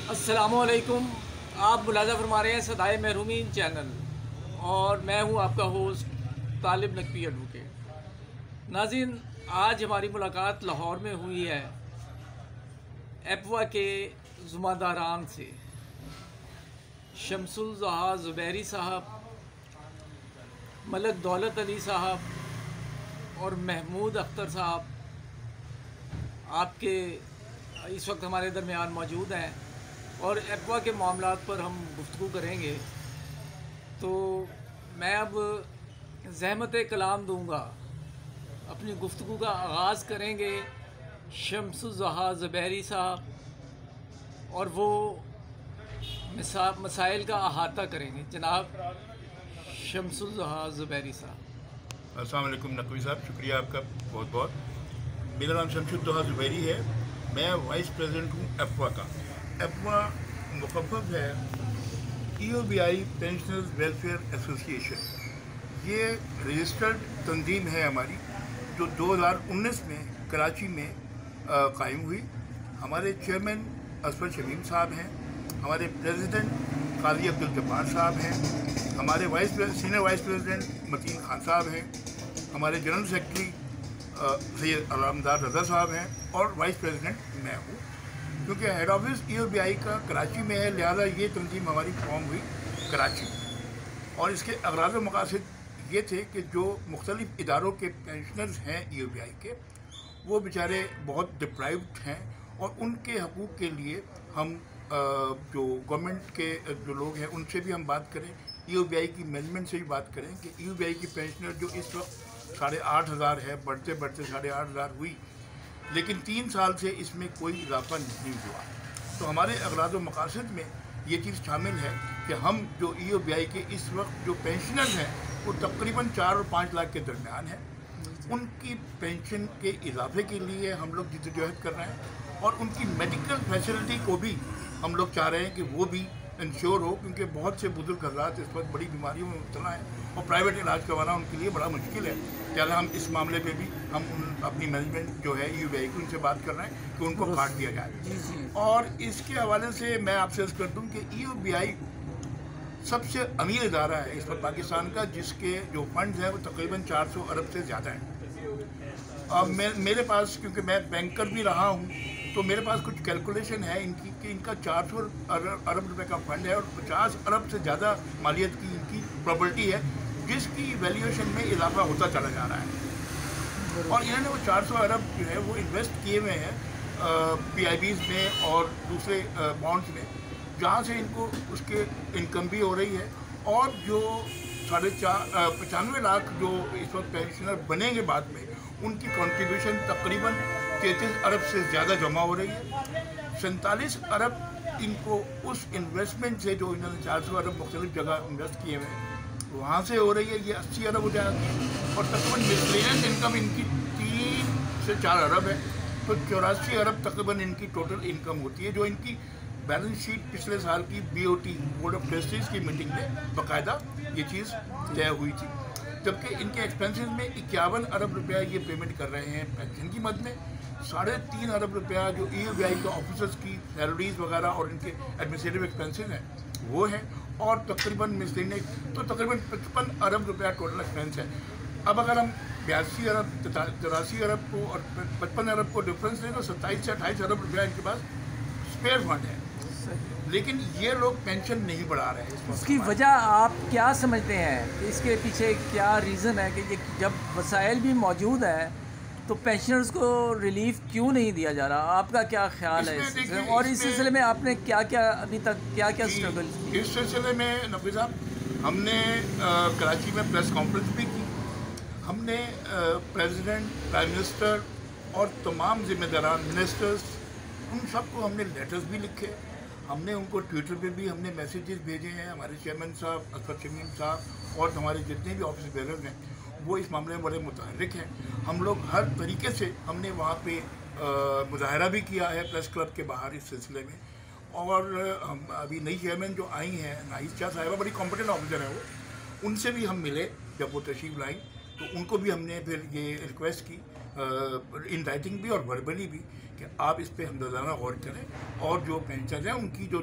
अस्सलामु अलैकुम। आप मुलाज़ा फरमा रहे हैं सदाए महरूमीन चैनल और मैं हूं आपका होस्ट तालिब नकवी एडवोकेट। नाज़रीन, आज हमारी मुलाकात लाहौर में हुई है एपवा के ज़ुम्मेदारान से। शमसुल ज़हा ज़ुबैरी साहब, मलक दौलत अली साहब और महमूद अख्तर साहब आपके इस वक्त हमारे दरमियान मौजूद हैं और एपवा के मामलात पर हम गुफ्तगू करेंगे। तो मैं अब ज़हमत कलाम दूंगा। अपनी गुफ्तगू का आगाज़ करेंगे शमसुल ज़हा ज़ुबैरी साहब और वो मसाइल का अहाता करेंगे। जनाब शमसुल ज़हा ज़ुबैरी साहब। अस्सलाम वालेकुम नकवी साहब, शुक्रिया आपका बहुत बहुत। मेरा नाम शमसुल ज़हा ज़ुबैरी है। मैं वाइस प्रेसिडेंट हूँ एपवा का। एपवा मुखफ़्फ़ है EOBI पेंशनर्स वेलफेयर एसोसिएशन। ये रजिस्टर्ड तंजीम है हमारी, जो 2019 में कराची में कायम हुई। हमारे चेयरमैन असफर शमीम साहब हैं, हमारे प्रेसिडेंट काजी अब्दुल जब्बार साहब हैं, हमारे senior vice president Mateen Khan साहब हैं, हमारे जनरल सेक्रेटरी सैयद अलामदार रज़ा साहब हैं और वाइस प्रेसिडेंट मैं हूँ। क्योंकि हेड ऑफिस EOBI का कराची में है, लिहाजा ये तंजीम हमारी फॉर्म हुई कराची में। और इसके अगराज़ व मकासद ये थे कि जो मुख्तलिफ इदारों के पेंशनर्स हैं EOBI के, वो बेचारे बहुत डिप्राइव्ड हैं और उनके हकूक़ के लिए हम जो गवर्नमेंट के जो लोग हैं उनसे भी हम बात करें, EOBI की मैनेजमेंट से भी बात करें कि EOBI की पेंशनर जो इस वक्त 8,500 है, बढ़ते बढ़ते 8,500 हुई, लेकिन 3 साल से इसमें कोई इजाफा नहीं हुआ। तो हमारे अगराज़ व मकासद में ये चीज़ शामिल है कि हम जो EOBI के इस वक्त जो पेंशनर्स हैं वो तकरीबन 4 और 5 लाख के दरमियान हैं। उनकी पेंशन के इजाफे के लिए हम लोग जिद्दोजहद कर रहे हैं और उनकी मेडिकल फैसिलिटी को भी हम लोग चाह रहे हैं कि वो भी इंश्योर हो, क्योंकि बहुत से बुजुर्ग हज़रात इस वक्त बड़ी बीमारियों में मुब्तला हैं और प्राइवेट इलाज करवाना उनके लिए बड़ा मुश्किल है। क्या हम इस मामले पे भी हम अपनी मैनेजमेंट जो है EOBI की उनसे बात कर रहे हैं कि उनको काट दिया जाए। और इसके हवाले से मैं आपसे अर्ज़ कर दूँ कि EOBI सबसे अमीर इदारा है इस वक्त पाकिस्तान का, जिसके जो फंड्स हैं वो तकरीबन 400 अरब से ज़्यादा हैं। मेरे पास, क्योंकि मैं बैंकर भी रहा हूँ, तो मेरे पास कुछ कैलकुलेशन है इनकी कि इनका 400 अरब रुपए का फंड है और 50 अरब से ज़्यादा मालियत की इनकी प्रॉपर्टी है, जिसकी वैल्यूएशन में इजाफा होता चला जा रहा है। और इन्होंने वो 400 अरब जो है वो इन्वेस्ट किए हुए हैं PIBs में और दूसरे बॉन्ड्स में, जहाँ से इनको उसके इनकम भी हो रही है। और जो 95 लाख जो इस वक्त पेंशनर बनेंगे बाद में, उनकी कंट्रीब्यूशन तकरीबन 33 अरब से ज़्यादा जमा हो रही है। 47 अरब इनको उस इन्वेस्टमेंट से, जो इन्होंने 400 अरब मुख्तलिफ जगह इन्वेस्ट किए हुए हैं, वहाँ से हो रही है। ये 80 अरब हो जाएगी और तकरीबन मिसलेनियस इनकम इनकी 3 से 4 अरब है, तो 84 अरब तकरीबन इनकी टोटल इनकम होती है, जो इनकी बैलेंस शीट पिछले साल की BOT बोर्ड ऑफ ट्रस्टीज की मीटिंग में बाकायदा ये चीज़ तय हुई थी। जबकि इनके एक्सपेंसेस में 51 अरब रुपया ये पेमेंट कर रहे हैं पेंशन की मद में। 3.5 अरब रुपया जो EOBI के ऑफिसर्स की सैलरीज वगैरह और इनके एडमिनिस्ट्रेटिव एक्सपेंसेस हैं वो हैं, और तकरीबन मिसलेनियस तो तकरीबन 55 अरब रुपया टोटल एक्सपेंस है। अब अगर हम 82 अरब 83 अरब को और 55 अरब को डिफरेंस दें तो 27 से 28 अरब रुपया इनके पास स्पेयर फंड है, लेकिन ये लोग पेंशन नहीं बढ़ा रहे हैं। उसकी वजह आप क्या समझते हैं कि इसके पीछे क्या रीज़न है कि ये जब वसाइल भी मौजूद है तो पेंशनर्स को रिलीफ क्यों नहीं दिया जा रहा? आपका क्या ख्याल है और इस सिलसिले में आपने क्या क्या अभी तक क्या स्ट्रगल किया? इस सिलसिले में नकवी साहब, हमने कराची में प्रेस कॉन्फ्रेंस भी की। हमने प्रेसिडेंट, प्राइम मिनिस्टर और तमाम जिम्मेदारान मिनिस्टर्स, उन सबको हमने लेटर्स भी लिखे। हमने उनको ट्विटर पे भी हमने मैसेजेस भेजे हैं। हमारे चेयरमैन साहब असफर शमीम साहब और हमारे जितने भी ऑफिस बेरर्स हैं वो इस मामले में बड़े मुतहर्रिक हैं। हम लोग हर तरीके से हमने वहाँ पे मुजाहरा भी किया है प्रेस क्लब के बाहर इस सिलसिले में। और हम अभी नई चेयरमैन जो आई हैं नाइस शाह साहिबा, बड़ी कॉम्पिटेंट ऑफिसर है वो, उनसे भी हम मिले जब वो तशरीफ लाई, तो उनको भी हमने फिर ये रिक्वेस्ट की इन राइटिंग भी और वर्बली भी कि आप इस पे हमदर्दाना गौर करें और जो पेंशन है उनकी जो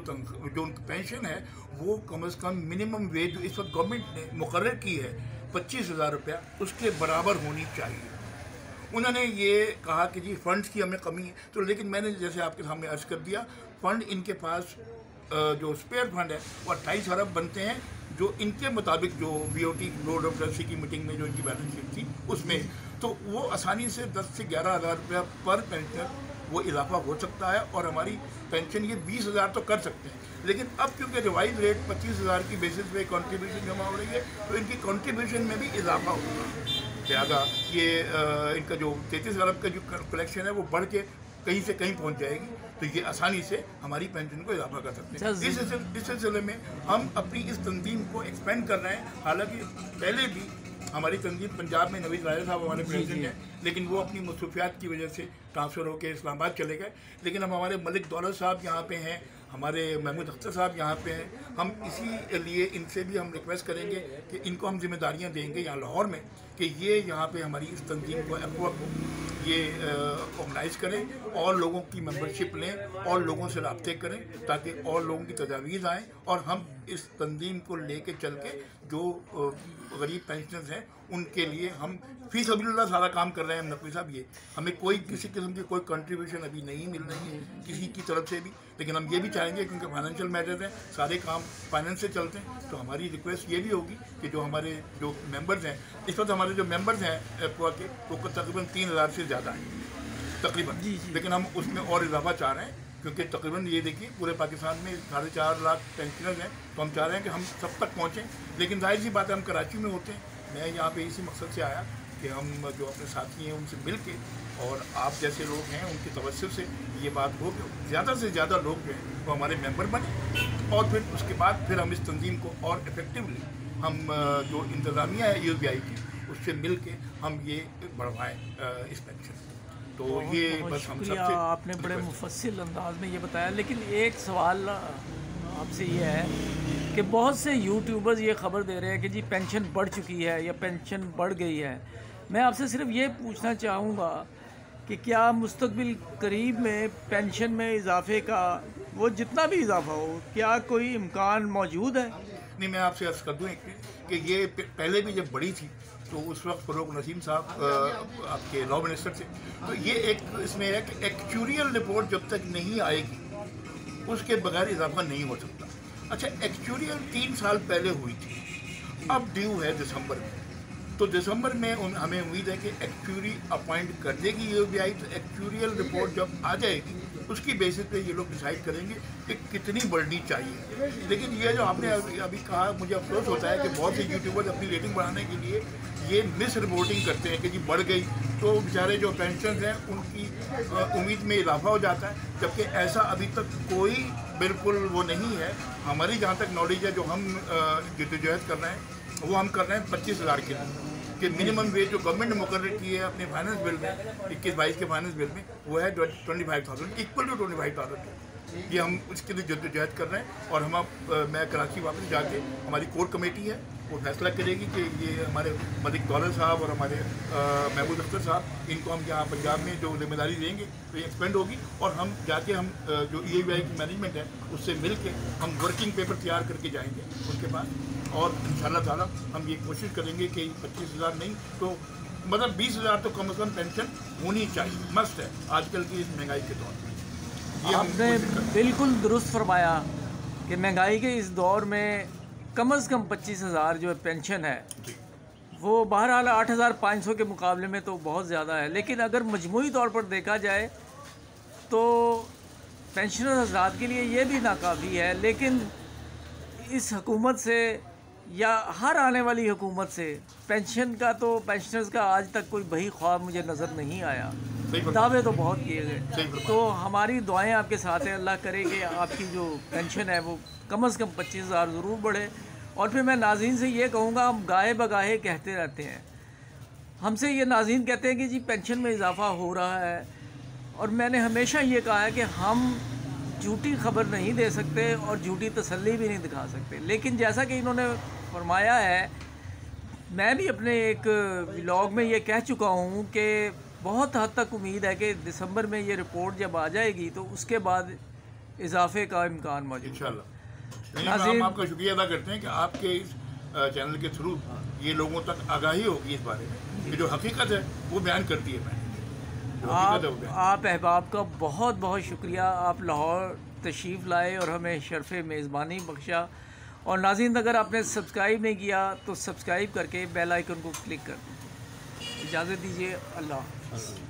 उनकी पेंशन है वो कम से कम मिनिमम वेज जो इस वक्त गवर्नमेंट ने मुकर्रर की है 25,000 रुपया उसके बराबर होनी चाहिए। उन्होंने ये कहा कि जी फंड्स की हमें कमी है, तो लेकिन मैंने जैसे आपके सामने अर्ज कर दिया, फंड इनके पास जो स्पेयर फंड है वो 28 अरब बनते हैं, जो इनके मुताबिक जो BOT बोर्ड ऑफ ट्रस्टी की मीटिंग में जो इनकी बैलेंस शीट थी उसमें, तो वो आसानी से 10 से 11 हज़ार रुपया पर पेंशनर वो इजाफा हो सकता है और हमारी पेंशन ये 20,000 तो कर सकते हैं। लेकिन अब क्योंकि रिवाइज रेट 25,000 की बेसिस पे कंट्रीब्यूशन जमा हो रही है, तो इनकी कंट्रीब्यूशन में भी इजाफा होगा। लिहाजा ये इनका जो 33 अरब का जो कलेक्शन है वो बढ़ के कहीं से कहीं पहुंच जाएगी, तो ये आसानी से हमारी पेंशन को इजाफा कर सकते हैं। इस सिलसिले में हम अपनी इस तंजीम को एक्सपेंड कर रहे हैं। हालांकि पहले भी हमारी तंजीम पंजाब में नवीद राजा साहब हमारे प्रेसिडेंट हैं, लेकिन वो अपनी मसरूफियात की वजह से ट्रांसफ़र होकर इस्लामाबाद चले गए। लेकिन अब हमारे मलिक दौलत साहब यहाँ पे हैं, हमारे महमूद अख्तर साहब यहाँ पे हैं। हम इसी लिए इनसे भी हम रिक्वेस्ट करेंगे कि इनको हम जिम्मेदारियाँ देंगे यहाँ लाहौर में कि ये यहाँ पे हमारी इस तंजीम को अफवा को ये ऑर्गेनाइज़ करें और लोगों की मेंबरशिप लें और लोगों से रब्ते करें ताकि और लोगों की तजावीज़ आएँ और हम इस तंजीम को लेके चल के जो गरीब पेंशनर्स हैं उनके लिए हम फी सबीलिल्लाह सारा काम कर रहे हैं। नकवी साहब ये हमें कोई किसी किस्म की कोई कंट्रीब्यूशन अभी नहीं मिल रही है किसी की तरफ से भी, लेकिन हम ये भी चाहेंगे क्योंकि फाइनेंशियल मैटर्स हैं, सारे काम फाइनेंस से चलते हैं, तो हमारी रिक्वेस्ट ये भी होगी कि जो हमारे जो मेंबर्स हैं इस वक्त हमारे जो मेंबर्स हैं एप्वा के वो तकरीबन 3,000 से ज़्यादा हैं तकरीबन, लेकिन हम उसमें और इजाफा चाह रहे हैं क्योंकि तकरीबन ये देखिए पूरे पाकिस्तान में 4.5 लाख पेंशनर्स हैं, तो हम चाह रहे हैं कि हम सब तक पहुँचें। लेकिन जाहिर सी बात है हम कराची में होते हैं, मैं यहाँ पे इसी मकसद से आया कि हम जो अपने साथी हैं उनसे मिल के और आप जैसे लोग हैं उनकी तवज्जो से ये बात हो कि ज़्यादा से ज़्यादा लोग जो हैं वो हमारे मेंबर बने और फिर उसके बाद फिर हम इस तंजीम को और इफेक्टिवली हम जो इंतज़ामिया है UBI की उससे मिल के हम ये बढ़वाएँ इस पेंशन। तो ये बस हम सबसे आपने बड़े मुफस्सिल अंदाज में ये बताया। लेकिन एक सवाल आपसे ये है कि बहुत से यूट्यूबर्स ये ख़बर दे रहे हैं कि जी पेंशन बढ़ चुकी है या पेंशन बढ़ गई है। मैं आपसे सिर्फ ये पूछना चाहूँगा कि क्या मुस्तकबिल करीब में पेंशन में इजाफे का वो जितना भी इजाफा हो क्या कोई इम्कान मौजूद है? नहीं, मैं आपसे अर्ज़ कर दूँ कि ये पहले भी जब बढ़ी थी तो उस वक्त फ़रूक नसीम साहब आपके लॉ मिनिस्टर थे, तो ये एक इसमें है कि एक्चुरियल रिपोर्ट जब तक नहीं आएगी उसके बगैर इजाफा नहीं हो सकता। अच्छा, एक्चुरियल 3 साल पहले हुई थी, अब ड्यू है दिसंबर में, तो दिसंबर में हमें उम्मीद है कि एक्चुरी अपॉइंट कर देगी UBI, तो एक्चुरियल रिपोर्ट जब आ जाएगी उसकी बेसिस पे ये लोग डिसाइड करेंगे कि कितनी बढ़नी चाहिए। लेकिन ये जो आपने अभी कहा, मुझे अफसोस होता है कि बहुत से यूट्यूबर्स अपनी रेटिंग बढ़ाने के लिए ये मिस रिपोर्टिंग करते हैं कि जी बढ़ गई, तो बेचारे जो पेंशन हैं उनकी उम्मीद में इजाफा हो जाता है, जबकि ऐसा अभी तक कोई बिल्कुल वो नहीं है। हमारी जहाँ तक नॉलेज है, जो हम जद्दोजहद कर रहे हैं वो हम कर रहे हैं 25,000 के कि मिनिमम वेज जो गवर्नमेंट ने मुकर्रर की है अपने फाइनेंस बिल में 21-22 के फाइनेंस बिल में वो है 25,000 इक्वल टू 25,000। ये हम उसके लिए जद्दोजहद कर रहे हैं और मैं कराची वापस जाके हमारी कोर कमेटी है वो फैसला करेगी कि ये हमारे मलिक दौलत साहब और हमारे महमूद अख्तर साहब इनको हम यहाँ पंजाब में जो जिम्मेदारी देंगे तो ये एक्सपेंड होगी और हम जाके हम जो UBI की मैनेजमेंट है उससे मिल के हम वर्किंग पेपर तैयार करके जाएंगे उनके पास और इंशाअल्लाह ताला हम ये कोशिश करेंगे कि 25,000 नहीं तो मतलब 20,000 तो कम से कम पेंशन होनी चाहिए, मस्ट है आजकल की इस महंगाई के दौर में। आपने बिल्कुल दुरुस्त फरमाया कि महंगाई के इस दौर में कम से कम 25,000 जो पेंशन है वो बहरहाल 8,500 के मुकाबले में तो बहुत ज़्यादा है, लेकिन अगर मजमूई तौर पर देखा जाए तो पेंशनर हज़रात के लिए ये भी नाकाफ़ी है। लेकिन इस हुकूमत से या हर आने वाली हुकूमत से पेंशन का तो पेंशनर्स का आज तक कोई बही ख्वाब मुझे नज़र नहीं आया। दावे तो बहुत किए गए, तो हमारी दुआएं आपके साथ हैं। अल्लाह करे कि आपकी जो पेंशन है वो कम से कम 25,000 ज़रूर बढ़े। और फिर मैं नाज़रीन से ये कहूँगा, हम गाहे बगाहे कहते रहते हैं, हमसे ये नाज़रीन कहते हैं कि जी पेंशन में इजाफ़ा हो रहा है, और मैंने हमेशा ये कहा है कि हम झूठी खबर नहीं दे सकते और झूठी तसल्ली भी नहीं दिखा सकते। लेकिन जैसा कि इन्होंने फरमाया है, मैं भी अपने एक व्लॉग में ये कह चुका हूँ कि بہت حد تک امید ہے کہ دسمبر میں یہ رپورٹ جب آ جائے گی تو اس کے بعد اضافے کا امکان موجود ہے انشاءاللہ۔ ہم آپ کا شکریہ ادا کرتے ہیں کہ آپ کے اس چینل کے تھرو یہ لوگوں تک آگاہی ہوگی اس بارے میں کہ جو حقیقت ہے وہ بیان کرتی ہے آپ احباب کا بہت بہت شکریہ، آپ لاہور تشریف لائے اور ہمیں شرف میزبانی بخشا۔ اور ناظرین، اگر آپ نے سبسکرائب نہیں کیا تو سبسکرائب کر کے بیل آئیکن کو کلک کر دیں۔ اجازت دیجیے، اللہ حافظ۔